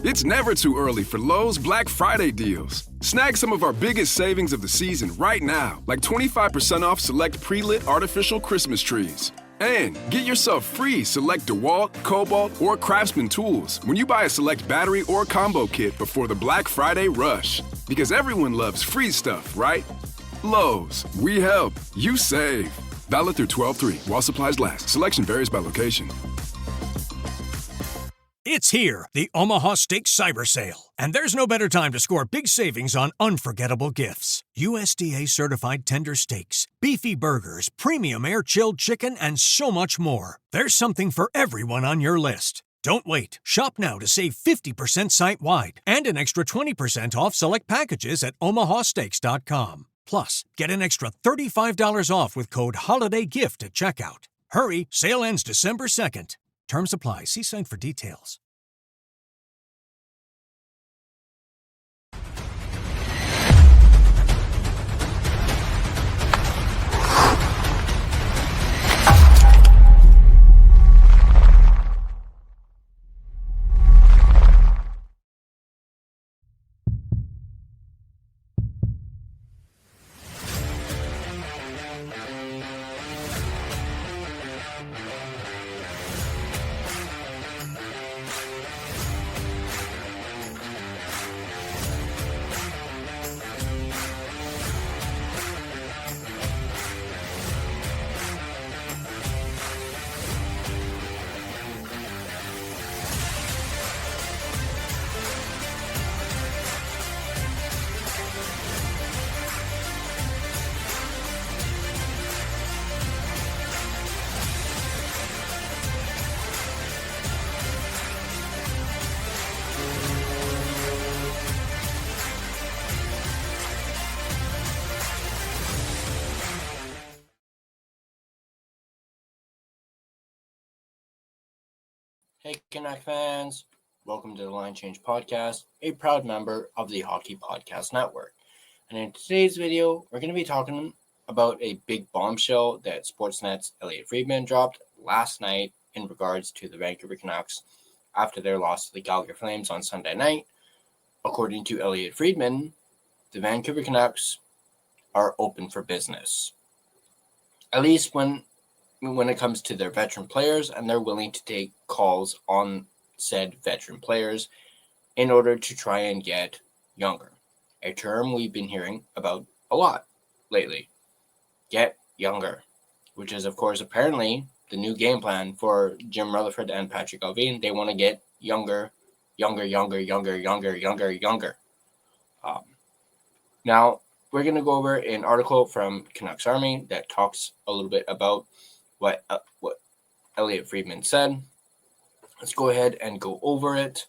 It's never too early for Lowe's Black Friday deals. Snag some of our biggest savings of the season right now, like 25% off select pre-lit artificial Christmas trees. And get yourself free select DeWalt, Cobalt, or Craftsman tools when you buy a select battery or combo kit before the Black Friday rush. Because everyone loves free stuff, right? Lowe's, we help, you save. Valid through 12/3 while supplies last. Selection varies by location. It's here, the Omaha Steak Cyber Sale. And there's no better time to score big savings on unforgettable gifts. USDA-certified tender steaks, beefy burgers, premium air-chilled chicken, and so much more. There's something for everyone on your list. Don't wait. Shop now to save 50% site-wide and an extra 20% off select packages at omahasteaks.com. Plus, get an extra $35 off with code HOLIDAYGIFT at checkout. Hurry, sale ends December 2nd. Terms apply. See site for details. Hey, Canuck fans. Welcome to the Line Change Podcast, a proud member of the Hockey Podcast Network. And in today's video, we're going to be talking about a big bombshell that Sportsnet's Elliotte Friedman dropped last night in regards to the Vancouver Canucks after their loss to the Calgary Flames on Sunday night. According to Elliotte Friedman, the Vancouver Canucks are open for business, at least when it comes to their veteran players, and they're willing to take calls on said veteran players in order to try and get younger. A term we've been hearing about a lot lately. Get younger, which is, of course, apparently the new game plan for Jim Rutherford and Patrick Allvin. They want to get younger. Now, we're going to go over an article from Canucks Army that talks a little bit about what Elliotte Friedman said. Let's go ahead and go over it.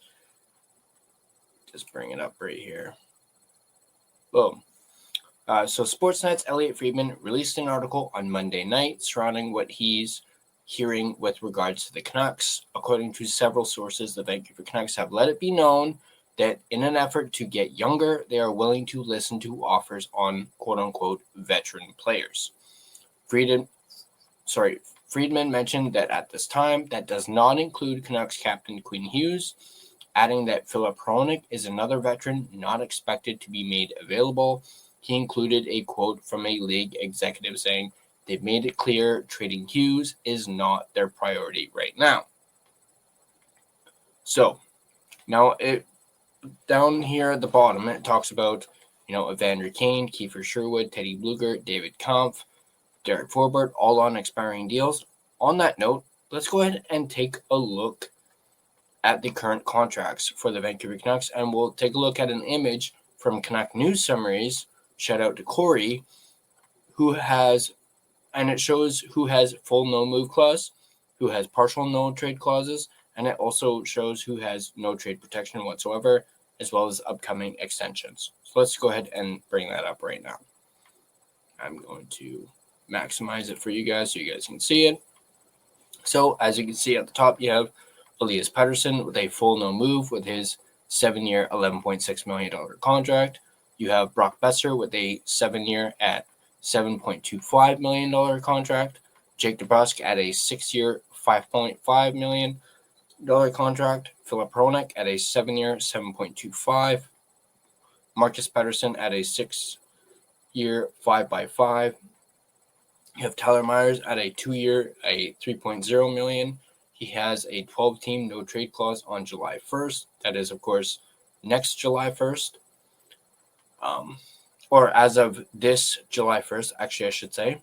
Just bring it up right here. Boom. So Sportsnet's Elliotte Friedman released an article on Monday night surrounding what he's hearing with regards to the Canucks. According to several sources, the Vancouver Canucks have let it be known that in an effort to get younger, they are willing to listen to offers on quote-unquote veteran players. Friedman mentioned that at this time, that does not include Canucks captain Quinn Hughes, adding that Filip Hronek is another veteran not expected to be made available. He included a quote from a league executive saying, "They've made it clear trading Hughes is not their priority right now." So, now down here at the bottom, it talks about, Evander Kane, Kiefer Sherwood, Teddy Blueger, David Kampf, Derek Forbort, all on expiring deals. On that note, let's go ahead and take a look at the current contracts for the Vancouver Canucks, and we'll take a look at an image from CanucksNews Summaries. Shout out to Corey, it shows who has full no-move clause, who has partial no-trade clauses, and it also shows who has no trade protection whatsoever, as well as upcoming extensions. So let's go ahead and bring that up right now. I'm going to maximize it for you guys so you guys can see it. So as you can see at the top, you have Elias Pettersson with a full no move with his 7-year, $11.6 million contract. You have Brock Besser with a 7-year at $7.25 million contract. Jake DeBrusk at a 6-year, $5.5 million. contract. Filip Hronek at a 7-year, $7.25. Marcus Pettersson at a 6-year, $5 You have Tyler Myers at a 2-year, a $3.0 million. He has a 12-team no-trade clause on July 1st. That is, of course, next July 1st. Or as of this July 1st, actually, I should say.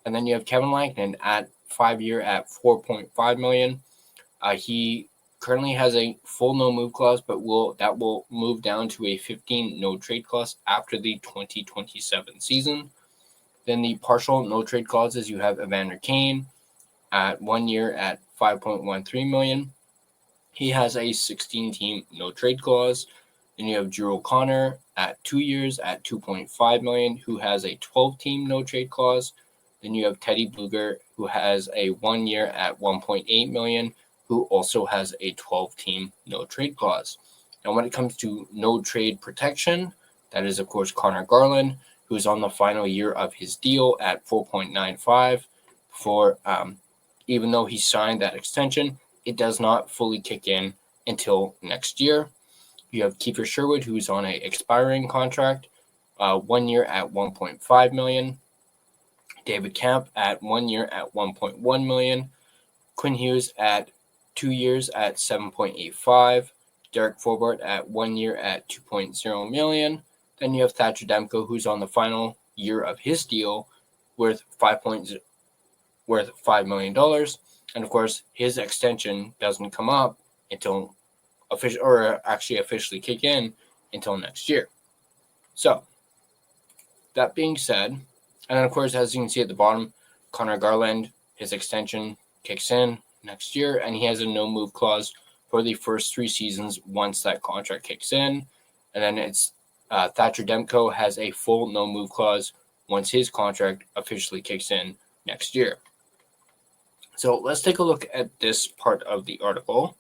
And then you have Kevin Lankinen at 5-year at $4.5 million. He currently has a full no-move clause, but that will move down to a 15 no-trade clause after the 2027 season. Then the partial no-trade clauses, you have Evander Kane at 1 year at $5.13 million. He has a 16-team no-trade clause. Then you have Drew O'Connor at 2 years at $2.5 million, who has a 12-team no-trade clause. Then you have Teddy Bluger, who has a 1 year at $1.8 million, who also has a 12-team no-trade clause. Now, when it comes to no-trade protection, that is, of course, Connor Garland, who's on the final year of his deal at $4.95. Even though he signed that extension, it does not fully kick in until next year. You have Kiefer Sherwood, who's on an expiring contract, 1 year at $1.5 million. David Camp at 1 year at $1.1 million. Quinn Hughes at 2 years at $7.85. Derek Forbort at 1 year at $2.0 million. Then you have Thatcher Demko, who's on the final year of his deal, worth $5 million. And of course, his extension doesn't come up until officially kick in until next year. So, that being said, and then of course, as you can see at the bottom, Connor Garland, his extension kicks in next year, and he has a no-move clause for the first 3 seasons once that contract kicks in. And then it's Thatcher Demko has a full no-move clause once his contract officially kicks in next year. So let's take a look at this part of the article.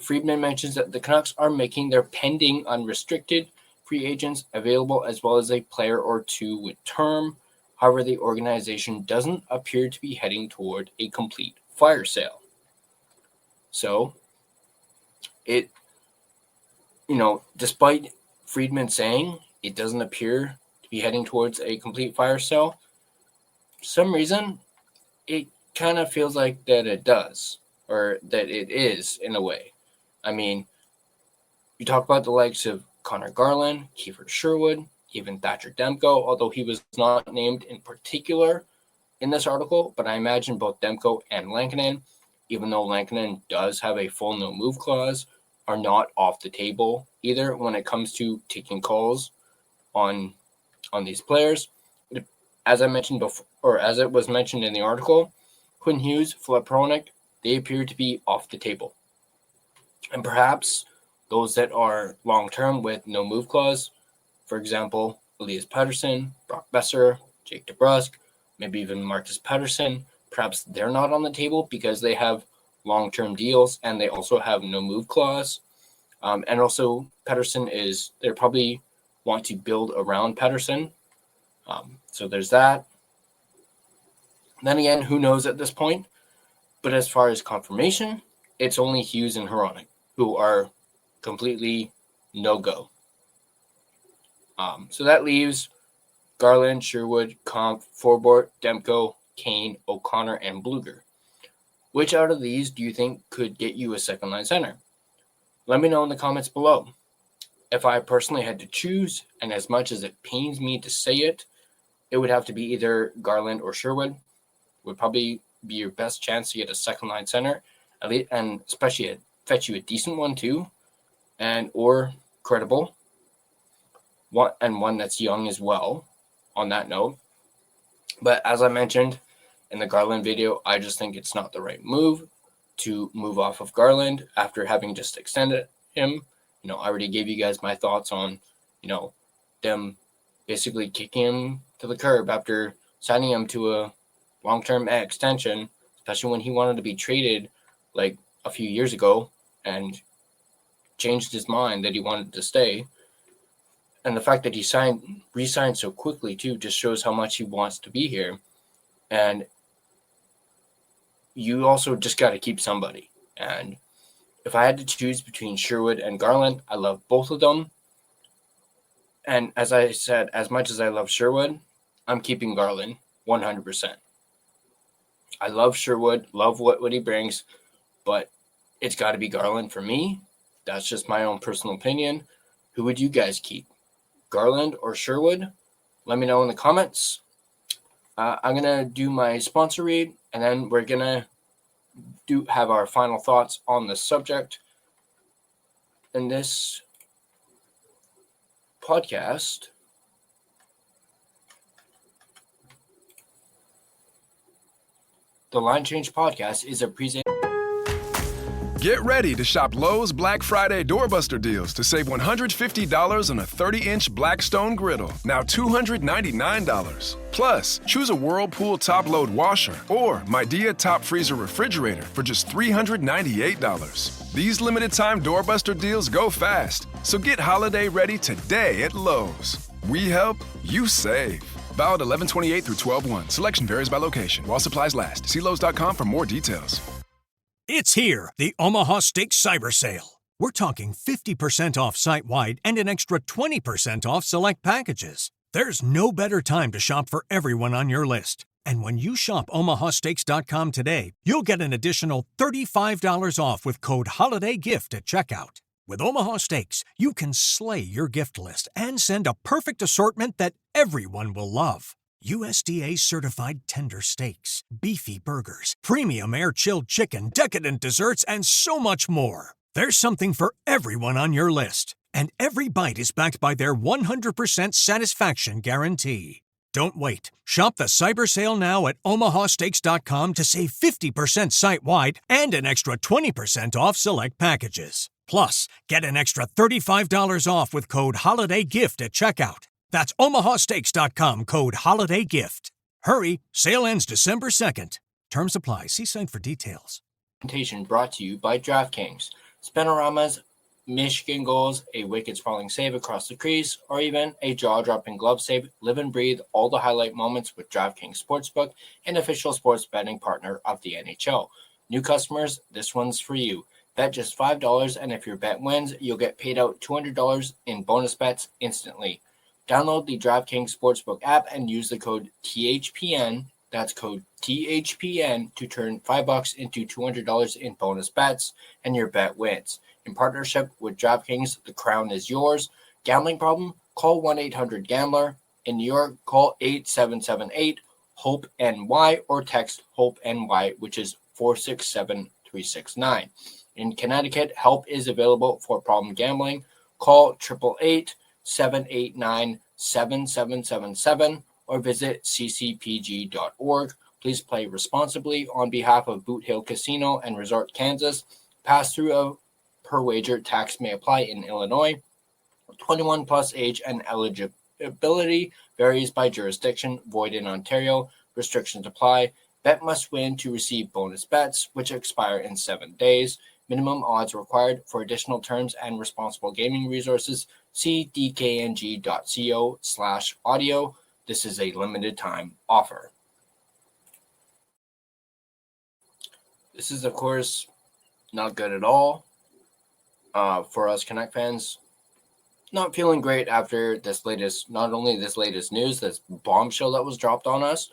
Friedman mentions that the Canucks are making their pending unrestricted free agents available, as well as a player or two with term. However, the organization doesn't appear to be heading toward a complete fire sale. So, despite Friedman saying it doesn't appear to be heading towards a complete fire sale, for some reason, it kind of feels like that it does, or that it is in a way. I mean, you talk about the likes of Connor Garland, Kiefer Sherwood, even Thatcher Demko, although he was not named in particular in this article, but I imagine both Demko and Lankinen, even though Lankinen does have a full no-move clause, are not off the table either when it comes to taking calls on these players. As I mentioned before, or as it was mentioned in the article, Quinn Hughes, Filip Hronek, they appear to be off the table. And perhaps those that are long-term with no-move clause, for example, Elias Pettersson, Brock Besser, Jake DeBrusk, maybe even Marcus Pettersson, perhaps they're not on the table because they have long-term deals and they also have no-move clause. And also Pettersson they probably want to build around Pettersson. So there's that. Then again, who knows at this point? But as far as confirmation, it's only Hughes and Hronek who are completely no-go. So that leaves Garland, Sherwood, Comp, Forbort, Demko, Kane, O'Connor, and Bluger. Which out of these do you think could get you a second-line center? Let me know in the comments below. If I personally had to choose, and as much as it pains me to say it, it would have to be either Garland or Sherwood. Would probably be your best chance to get a second-line center, at least, and especially fetch you a decent one too, or credible, one that's young as well. On that note, but as I mentioned in the Garland video, I just think it's not the right move to move off of Garland after having just extended him. I already gave you guys my thoughts on, them basically kicking him to the curb after signing him to a long-term extension, especially when he wanted to be traded like a few years ago and changed his mind that he wanted to stay. And the fact that he re-signed so quickly too just shows how much he wants to be here. And you also just got to keep somebody. And If I had to choose between Sherwood and Garland, I love both of them. And as I said, as much as I love Sherwood, I'm keeping Garland 100%. I love Sherwood, love what he brings, but it's got to be Garland for me. That's just my own personal opinion. Who would you guys keep, Garland or Sherwood? Let me know in the comments. I'm going to do my sponsor read, and then we're going to have our final thoughts on the subject. In this podcast, the Line Change Podcast is a presentation. Get ready to shop Lowe's Black Friday doorbuster deals to save $150 on a 30-inch Blackstone griddle, now $299. Plus, choose a Whirlpool top-load washer or Midea top freezer refrigerator for just $398. These limited-time doorbuster deals go fast, so get holiday ready today at Lowe's. We help, you save. Valid 11/28 through 12/1. Selection varies by location. While supplies last. See Lowe's.com for more details. It's here, the Omaha Steak Cyber Sale. We're talking 50% off site-wide and an extra 20% off select packages. There's no better time to shop for everyone on your list. And when you shop omahasteaks.com today, you'll get an additional $35 off with code HOLIDAYGIFT at checkout. With Omaha Steaks, you can slay your gift list and send a perfect assortment that everyone will love. USDA-certified tender steaks, beefy burgers, premium air-chilled chicken, decadent desserts, and so much more. There's something for everyone on your list, and every bite is backed by their 100% satisfaction guarantee. Don't wait. Shop the Cyber Sale now at omahasteaks.com to save 50% site-wide and an extra 20% off select packages. Plus, get an extra $35 off with code HOLIDAYGIFT at checkout. That's omahasteaks.com, code HOLIDAYGIFT. Hurry, sale ends December 2nd. Terms apply. See site for details. Presentation brought to you by DraftKings. Spinoramas, Michigan goals, a wicked sprawling save across the crease, or even a jaw-dropping glove save. Live and breathe all the highlight moments with DraftKings Sportsbook, an official sports betting partner of the NHL. New customers, this one's for you. Bet just $5, and if your bet wins, you'll get paid out $200 in bonus bets instantly. Download the DraftKings Sportsbook app and use the code THPN, that's code THPN, to turn $5 into $200 in bonus bets, and your bet wins. In partnership with DraftKings, the crown is yours. Gambling problem? Call 1-800-GAMBLER. In New York, call 8778-HOPE-NY or text HOPE-NY, which is 467-369. In Connecticut, help is available for problem gambling. Call 888-789-7777 or visit ccpg.org. Please play responsibly on behalf of Boot Hill Casino and Resort, Kansas. Pass-through of per wager tax may apply in Illinois. 21 plus age and eligibility varies by jurisdiction. Void in Ontario. Restrictions apply. Bet must win to receive bonus bets, which expire in 7 days. Minimum odds required. For additional terms and responsible gaming resources, see dkng.co/audio. This is a limited time offer. This is, of course, not good at all for us Canuck fans. Not feeling great after this latest, not only this latest news, this bombshell that was dropped on us,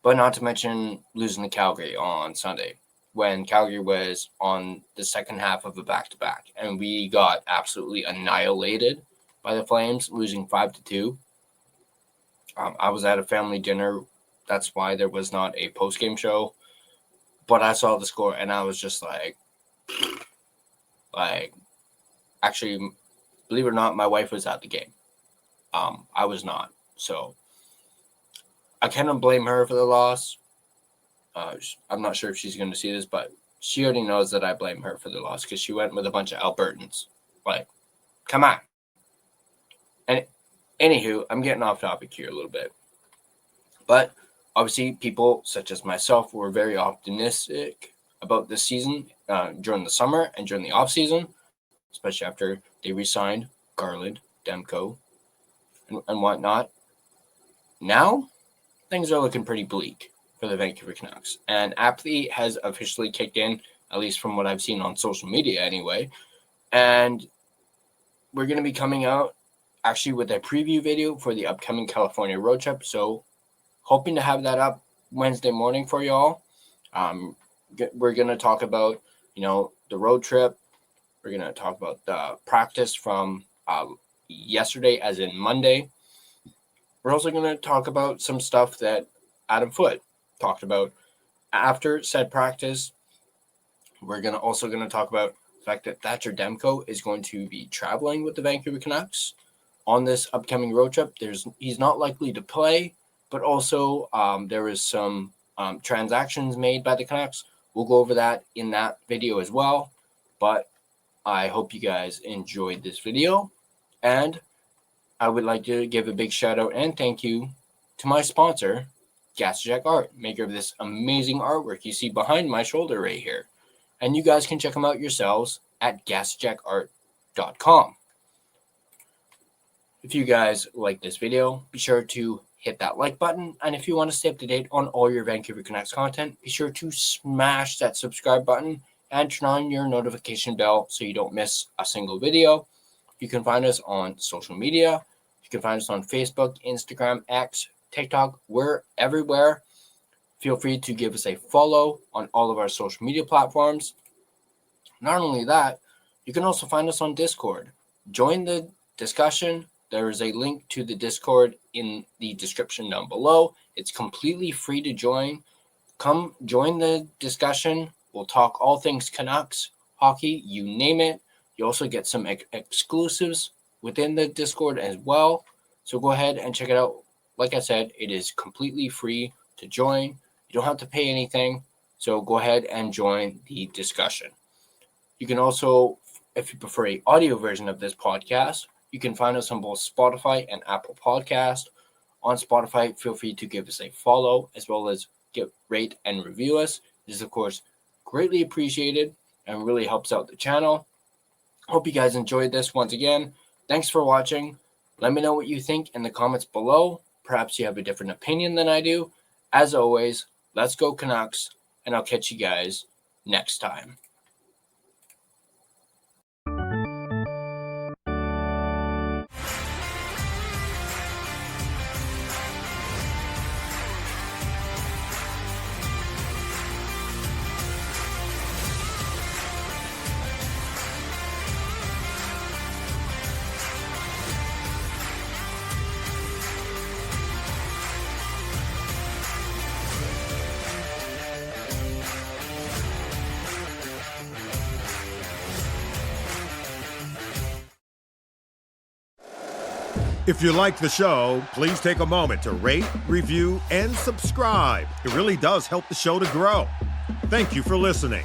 but not to mention losing to Calgary on Sunday, when Calgary was on the second half of a back-to-back, and we got absolutely annihilated by the Flames, losing 5-2. I was at a family dinner. That's why there was not a post-game show. But I saw the score, and I was just like, actually, believe it or not, my wife was at the game. I was not. So I cannot blame her for the loss. I'm not sure if she's going to see this, but she already knows that I blame her for the loss because she went with a bunch of Albertans. Like, come on. And anywho, I'm getting off topic here a little bit. But obviously, people such as myself were very optimistic about this season during the summer and during the offseason, especially after they re-signed Garland, Demko, and whatnot. Now, things are looking pretty bleak for the Vancouver Canucks, and apathy has officially kicked in at least from what I've seen on social media anyway. And we're going to be coming out actually with a preview video for the upcoming California road trip. So hoping to have that up Wednesday morning for y'all. We're going to talk about, the road trip. We're going to talk about the practice from yesterday, as in Monday. We're also going to talk about some stuff that Adam Foote talked about after said practice. We're also going to talk about the fact that Thatcher Demko is going to be traveling with the Vancouver Canucks on this upcoming road trip. He's not likely to play, but also there is some transactions made by the Canucks. We'll go over that in that video as well. But I hope you guys enjoyed this video, and I would like to give a big shout out and thank you to my sponsor, Gassy Jack Art, maker of this amazing artwork you see behind my shoulder right here. And you guys can check them out yourselves at GassyJackArt.com. If you guys like this video, be sure to hit that like button. And if you want to stay up to date on all your Vancouver Canucks content, be sure to smash that subscribe button and turn on your notification bell so you don't miss a single video. You can find us on social media. You can find us on Facebook, Instagram, X, TikTok. We're everywhere. Feel free to give us a follow on all of our social media platforms. Not only that, you can also find us on Discord. Join the discussion. There is a link to the Discord in the description down below. It's completely free to join. Come join the discussion. We'll talk all things Canucks, hockey, you name it. You also get some exclusives within the Discord as well. So go ahead and check it out. Like I said, it is completely free to join. You don't have to pay anything. So go ahead and join the discussion. You can also, if you prefer an audio version of this podcast, you can find us on both Spotify and Apple Podcast. On Spotify, feel free to give us a follow as well as rate and review us. This is, of course, greatly appreciated and really helps out the channel. Hope you guys enjoyed this once again. Thanks for watching. Let me know what you think in the comments below. Perhaps you have a different opinion than I do. As always, let's go Canucks, and I'll catch you guys next time. If you like the show, please take a moment to rate, review, and subscribe. It really does help the show to grow. Thank you for listening.